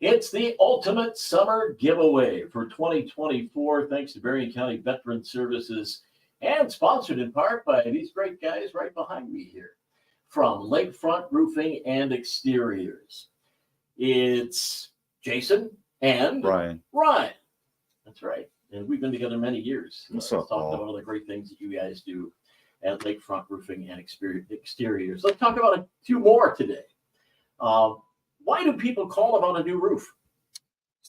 It's the ultimate summer giveaway for 2024, thanks to Berrien County Veteran Services and sponsored in part by these great guys right behind me here from Lakefront Roofing and Exteriors. It's Jason and Ryan. That's right. And we've been together many years. What's up, talking Paul? about all the great things that you guys do at Lakefront Roofing and Exteriors. Let's talk about a few more today. Why do people call about a new roof?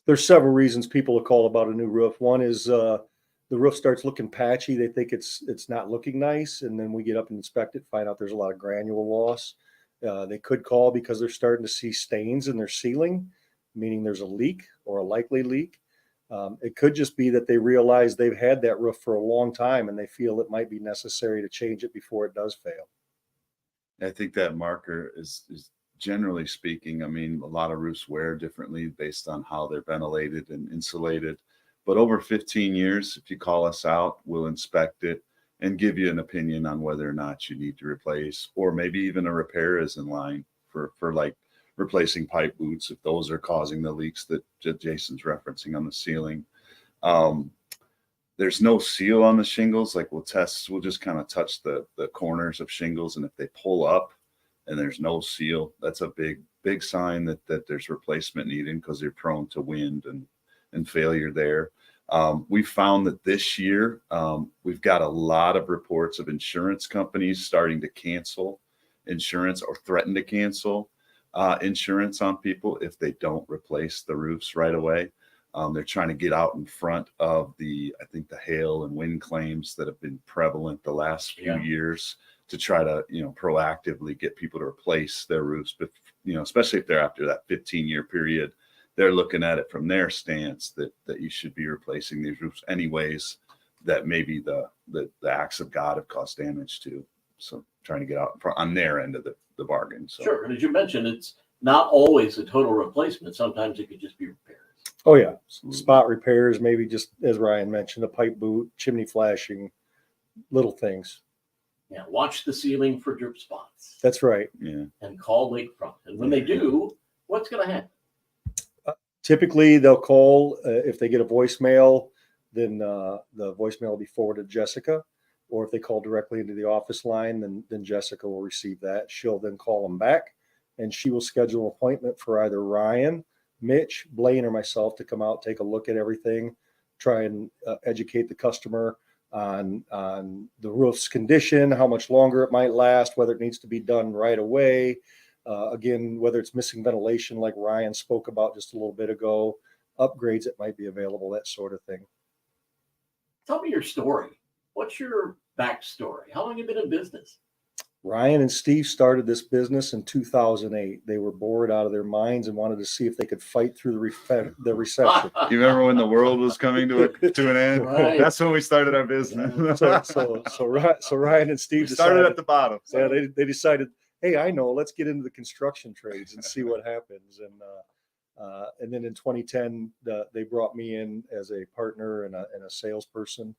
There's several reasons people will call about a new roof. One is the roof starts looking patchy. They think it's not looking nice, and then we get up and inspect it, find out there's a lot of granule loss. They could call because they're starting to see stains in their ceiling, meaning there's a leak or a likely leak. It could just be that they realize they've had that roof for a long time and they feel it might be necessary to change it before it does fail. I think that marker is generally speaking, I mean, a lot of roofs wear differently based on how they're ventilated and insulated. But over 15 years, if you call us out, we'll inspect it and give you an opinion on whether or not you need to replace, or maybe even a repair is in line for like replacing pipe boots if those are causing the leaks that Jason's referencing on the ceiling. There's no seal on the shingles. Like we'll just kind of touch the corners of shingles, and if they pull up and there's no seal, that's a big sign that there's replacement needed because they're prone to wind and failure there. We found that this year we've got a lot of reports of insurance companies starting to cancel insurance or threaten to cancel insurance on people if they don't replace the roofs right away. They're trying to get out in front of I think the hail and wind claims that have been prevalent the last few years to try to, proactively get people to replace their roofs. But, especially if they're after that 15-year period, they're looking at it from their stance that you should be replacing these roofs anyways, that maybe the acts of God have caused damage to. So trying to get out on their end of the bargain. So. Sure. And as you mentioned, it's not always a total replacement. Sometimes it could just be repairs. Oh yeah. Spot repairs, maybe just as Ryan mentioned, a pipe boot, chimney flashing, little things. Yeah. Watch the ceiling for drip spots. That's right. Yeah. And call Lakefront. And when they do, what's going to happen? Typically they'll call if they get a voicemail, then the voicemail will be forwarded to Jessica. Or if they call directly into the office line, then Jessica will receive that. She'll then call them back, and she will schedule an appointment for either Ryan, Mitch, Blaine, or myself to come out, take a look at everything, try and educate the customer on the roof's condition, how much longer it might last, whether it needs to be done right away. Again, whether it's missing ventilation like Ryan spoke about just a little bit ago, upgrades that might be available, that sort of thing. Tell me your story. What's your backstory? How long have you been in business? Ryan and Steve started this business in 2008. They were bored out of their minds and wanted to see if they could fight through the recession. You remember when the world was coming to an end? Right. That's when we started our business. So Ryan and Steve started at the bottom. So. Yeah, they decided, hey, I know, let's get into the construction trades and see what happens. And then in 2010, they brought me in as a partner and a salesperson.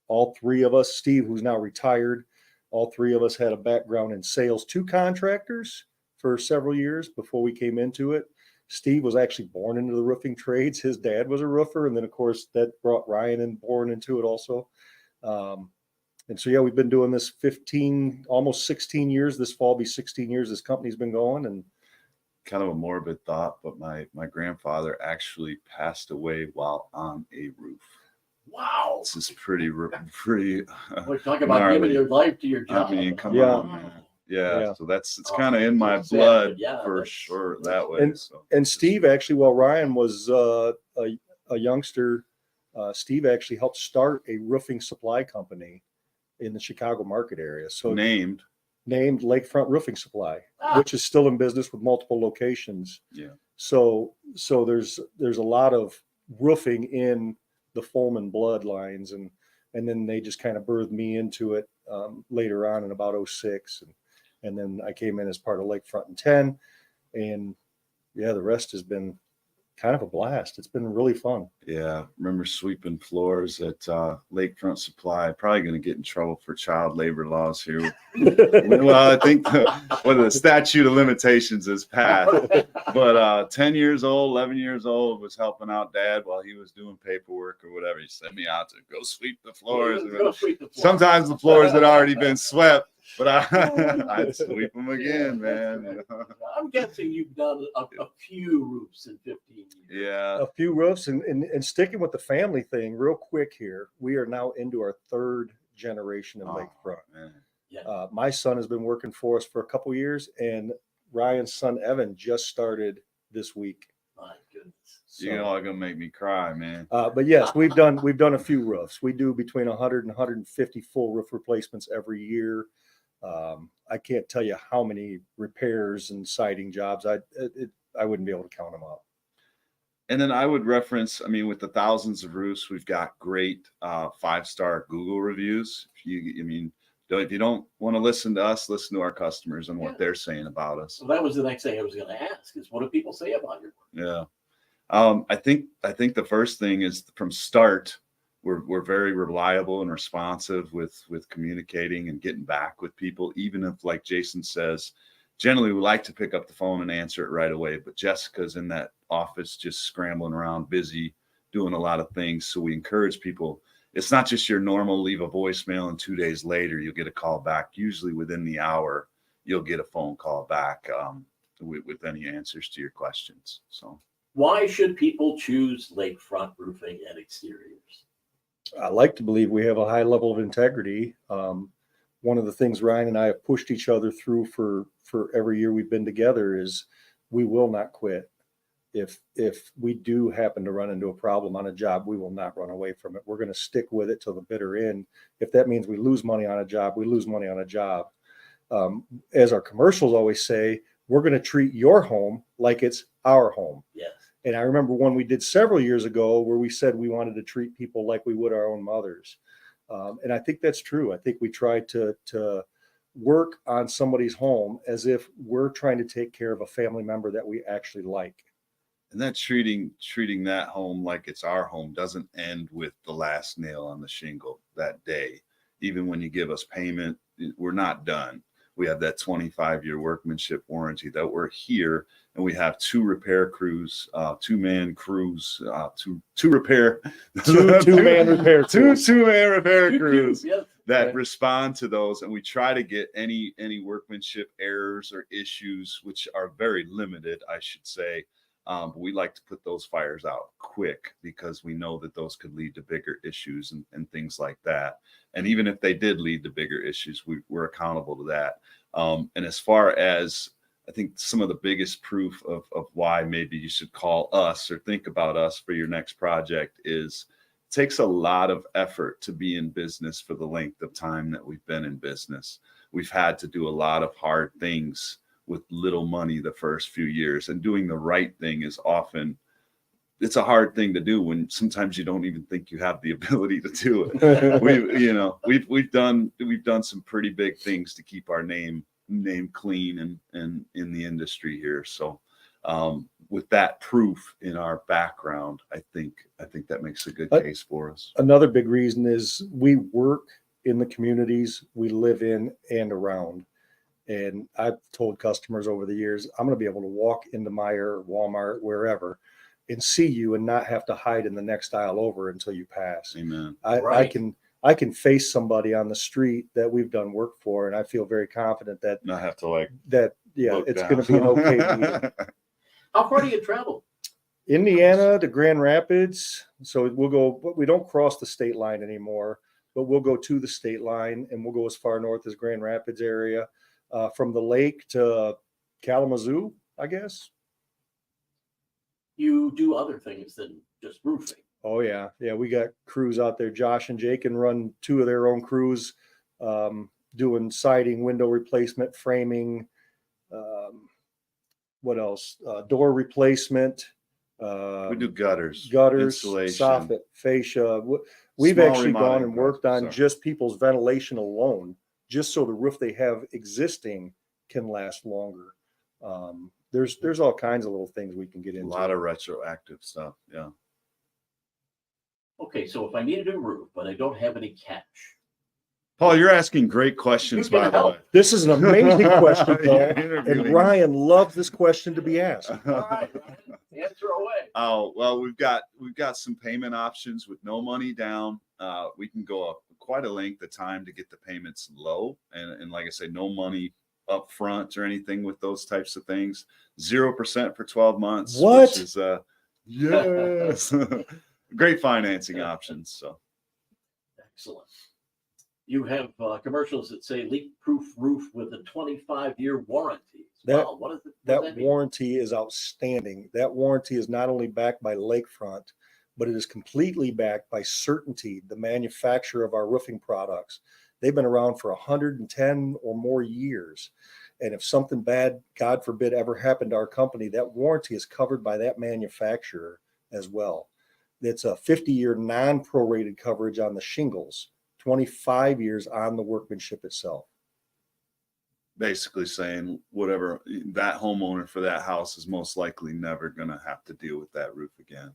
All three of us, Steve, who's now retired, all three of us had a background in sales to contractors for several years before we came into it. Steve was actually born into the roofing trades. His dad was a roofer. And then, of course, that brought Ryan born into it also. And so, we've been doing this almost 16 years. This fall will be 16 years this company's been going. And kind of a morbid thought, but my grandfather actually passed away while on a roof. Wow. This is pretty. We're talking about gnarly. giving your life to your job. I mean, come Yeah. on, man. Yeah. So it's kind of in my sad, blood but for sure that way. And Steve actually, while Ryan was a youngster, Steve actually helped start a roofing supply company in the Chicago market area. So named Lakefront Roofing Supply, which is still in business with multiple locations. Yeah. So there's a lot of roofing in the Fulman bloodlines, and then they just kind of birthed me into it later on in about 2006, and then I came in as part of Lakefront in 2010, and the rest has been kind of a blast. It's been really fun. Yeah, remember sweeping floors at Lakefront Supply. Probably going to get in trouble for child labor laws here. Well, I think the statute of limitations is passed. But 10 years old, 11 years old, was helping out Dad while he was doing paperwork or whatever. He sent me out to go sweep the floors. Go sweep the floor. Sometimes the floors had already been swept, but I'd sweep them again, man. You know? I'm guessing you've done a few roofs in 15 years. Yeah. A few roofs, and sticking with the family thing real quick here. We are now into our third generation in Lakefront. Man. My son has been working for us for a couple years, and Ryan's son Evan just started this week. My goodness. So, You're all gonna make me cry, man. but yes, we've done a few roofs. We do between 100 and 150 full roof replacements every year. I can't tell you how many repairs and siding jobs. I wouldn't be able to count them up. And then I would reference, I mean, with the thousands of roofs, we've got great 5-star Google reviews. If you don't want to listen to us, listen to our customers and what they're saying about us. So that was the next thing I was going to ask is what do people say about your work? Yeah. I think the first thing is from start, we're very reliable and responsive with communicating and getting back with people, even if, like Jason says, generally we like to pick up the phone and answer it right away. But Jessica's in that office just scrambling around, busy, doing a lot of things. So we encourage people. It's not just your normal leave a voicemail and 2 days later you'll get a call back. Usually within the hour, you'll get a phone call back with any answers to your questions. So Why should people choose Lakefront Roofing and Exteriors? I like to believe we have a high level of integrity. One of the things Ryan and I have pushed each other through for every year we've been together is we will not quit. If we do happen to run into a problem on a job, we will not run away from it. We're going to stick with it till the bitter end. If that means we lose money on a job, we lose money on a job. As our commercials always say, we're going to treat your home like it's our home. Yes. And I remember one we did several years ago where we said we wanted to treat people like we would our own mothers. And I think that's true. I think we try to work on somebody's home as if we're trying to take care of a family member that we actually like. And that treating that home like it's our home doesn't end with the last nail on the shingle that day. Even when you give us payment, we're not done. We have that 25-year workmanship warranty that we're here, and we have 2 repair crews, 2-man crews, two repair, two-man repair crews. two-man repair crews Yes. that respond to those, and we try to get any workmanship errors or issues, which are very limited, I should say. But we like to put those fires out quick because we know that those could lead to bigger issues and things like that. And even if they did lead to bigger issues, we're accountable to that. And as far as I think some of the biggest proof of why maybe you should call us or think about us for your next project is it takes a lot of effort to be in business for the length of time that we've been in business. We've had to do a lot of hard things with little money the first few years, and doing the right thing is often, it's a hard thing to do when sometimes you don't even think you have the ability to do it. We've done some pretty big things to keep our name clean and in the industry here. So with that proof in our background, I think that makes a good case for us. Another big reason is we work in the communities we live in and around. And I've told customers over the years, I'm going to be able to walk into Meijer, Walmart, wherever, and see you and not have to hide in the next aisle over until you pass. Amen. I can face somebody on the street that we've done work for, and I feel very confident that Not have to it's going to be an okay meeting. How far do you travel? Indiana to Grand Rapids. So we'll go, but we don't cross the state line anymore, but we'll go to the state line and we'll go as far north as Grand Rapids area. From the lake to Kalamazoo, I guess. You do other things than just roofing. Oh yeah. We got crews out there. Josh and Jake can run 2 of their own crews, doing siding, window replacement, framing. What else? Door replacement. We do gutters, soffit, fascia. We've Small actually gone remodeling and worked on projects, just people's ventilation alone, just so the roof they have existing can last longer. There's all kinds of little things we can get A into. lot of retroactive stuff. Yeah. Okay, so if I need a new roof, but I don't have any cash. Paul, you're asking great questions, You can by the help. way. This is an amazing question, Paul. You're And interviewing- Ryan loves this question to be asked. All right, Ryan, answer away. Oh, well, we've got some payment options with no money down. We can go up quite a length of time to get the payments low. And like I say, no money up front or anything with those types of things. 0% for 12 months. What? Which is, yes. Great financing options. So Excellent. You have commercials that say leak-proof roof with a 25-year warranty. That- Wow, what is it? That warranty is outstanding. That warranty is not only backed by Lakefront, but it is completely backed by Certainty, the manufacturer of our roofing products. They've been around for 110 or more years. And if something bad, God forbid, ever happened to our company, that warranty is covered by that manufacturer as well. It's a 50-year non-prorated coverage on the shingles, 25 years on the workmanship itself. basically saying whatever that homeowner for that house is most likely never going to have to deal with that roof again.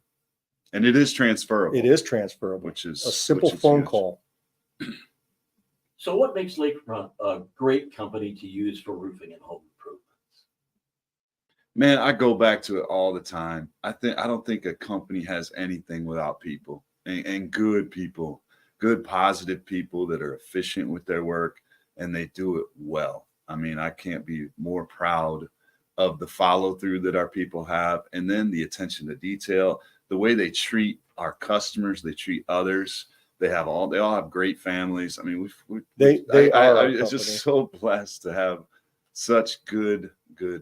And it is transferable. It is transferable. which is A simple which is phone huge. call. So what makes Lakefront a great company to use for roofing and home improvements? Man, I go back to it all the time. I don't think a company has anything without people and good people, good positive people that are efficient with their work and they do it well. I mean, I can't be more proud of the follow through that our people have, and then the attention to detail, the way they treat our customers, they treat others. They all have great families. I mean, They are our it's company. just so blessed to have such good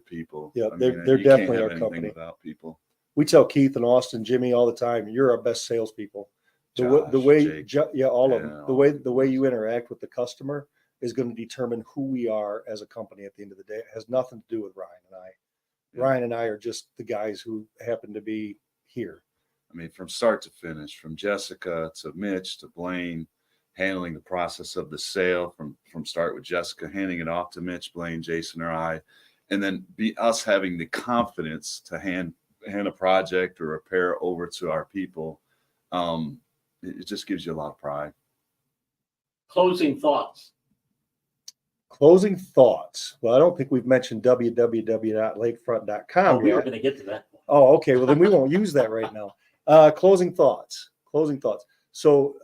people. Yeah, I they're mean, they're you can't definitely have our anything company. without people. We tell Keith and Austin, Jimmy all the time, you're our best salespeople. The Josh, way, Jake. all of Yeah, them. all The way of the way you interact with the customer is going to determine who we are as a company at the end of the day. It has nothing to do with Ryan and I. Yeah. Ryan and I are just the guys who happen to be here. I mean, from start to finish, from Jessica to Mitch to Blaine, handling the process of the sale from start with Jessica, handing it off to Mitch, Blaine, Jason, or I, and then us having the confidence to hand a project or repair over to our people. It just gives you a lot of pride. Closing thoughts. Closing thoughts. Well, I don't think we've mentioned www.lakefront.com Oh, we were yet. going to get to that one. Oh, okay. Well, then we won't use that right now. Closing thoughts. So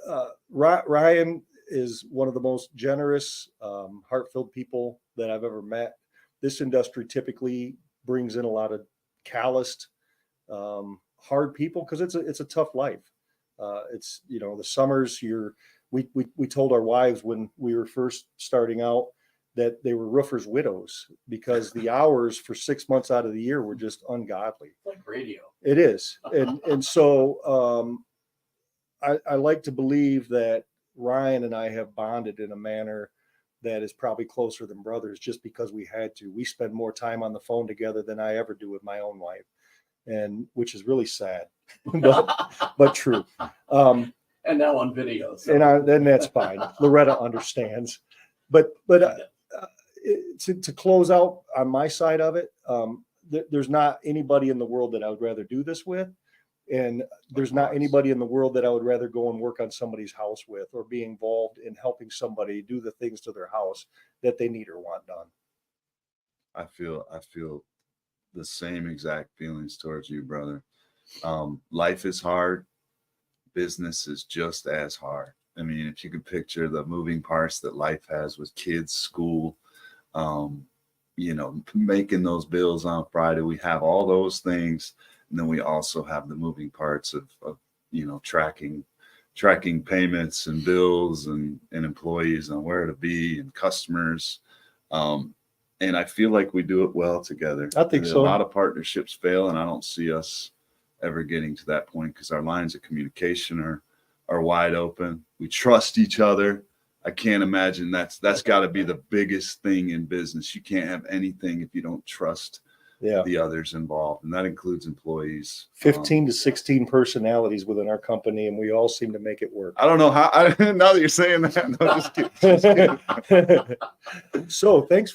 Ryan is one of the most generous, heart-filled people that I've ever met. This industry typically brings in a lot of calloused, hard people because it's a tough life. It's, the summers we told our wives when we were first starting out that they were roofers' widows because the hours for 6 months out of the year were just ungodly. It's like radio. It is. And so I like to believe that Ryan and I have bonded in a manner that is probably closer than brothers just because we had to. We spend more time on the phone together than I ever do with my own wife, and which is really sad, but true. And now on video. So. And then that's fine. Loretta understands. But to close out on my side of it, there's not anybody in the world that I would rather do this with. And there's not anybody in the world that I would rather go and work on somebody's house with or be involved in helping somebody do the things to their house that they need or want done. I feel the same exact feelings towards you, brother. Life is hard. Business is just as hard. I mean, if you could picture the moving parts that life has with kids, school, making those bills on Friday, we have all those things. And then we also have the moving parts of tracking payments and bills and employees on where to be and customers. And I feel like we do it well together. I think so. A lot of partnerships fail, and I don't see us ever getting to that point because our lines of communication are wide open. We trust each other. I can't imagine that's got to be the biggest thing in business. You can't have anything if you don't trust the others involved, and that includes employees. 15 to 16 personalities within our company, and we all seem to make it work. I don't know how. Now that you're saying that, no, just kidding. So thanks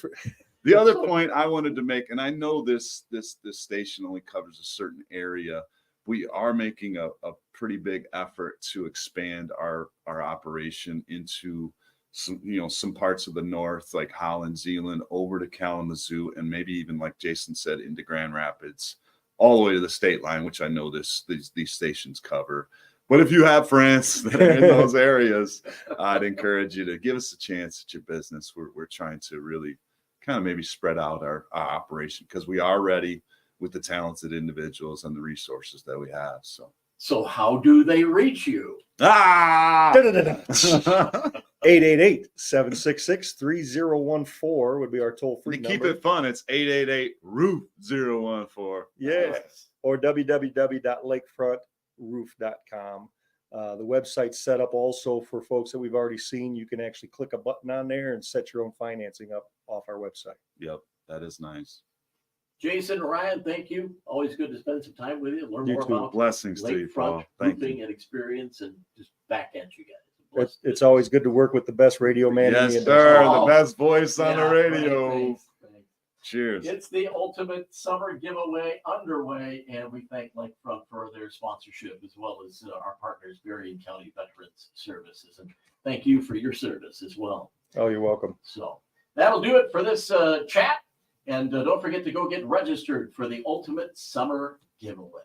The other point I wanted to make, and I know this station only covers a certain area, we are making a pretty big effort to expand our operation into some parts of the north, like Holland, Zeeland, over to Kalamazoo, and maybe even, like Jason said, into Grand Rapids, all the way to the state line, which I know these stations cover. But if you have friends that are in those areas, I'd encourage you to give us a chance at your business. We're trying to really kind of maybe spread out our operation, because we are ready with the talented individuals and the resources that we have. So how do they reach you? 888-766-3014 would be our toll-free To number. keep it fun, it's 888-ROOF-014. Yes. Or www.lakefrontroof.com. The website's set up also for folks that we've already seen. You can actually click a button on there and set your own financing up off our website. Yep, that is nice. Jason, Ryan, thank you. Always good to spend some time with you. Learn You more too. about Blessings to you, Paul. Lakefront Thank roofing you. and experience, and just back at you guys. It's always good to work with the best radio man in Yes, the sir. industry. The best voice on the Yeah, radio. thanks. Cheers. It's the ultimate summer giveaway underway, and we thank Lakefront for their sponsorship, as well as our partners, Berrien County Veterans Services. And thank you for your service as well. Oh, you're welcome. So that'll do it for this chat. And don't forget to go get registered for the ultimate summer giveaway.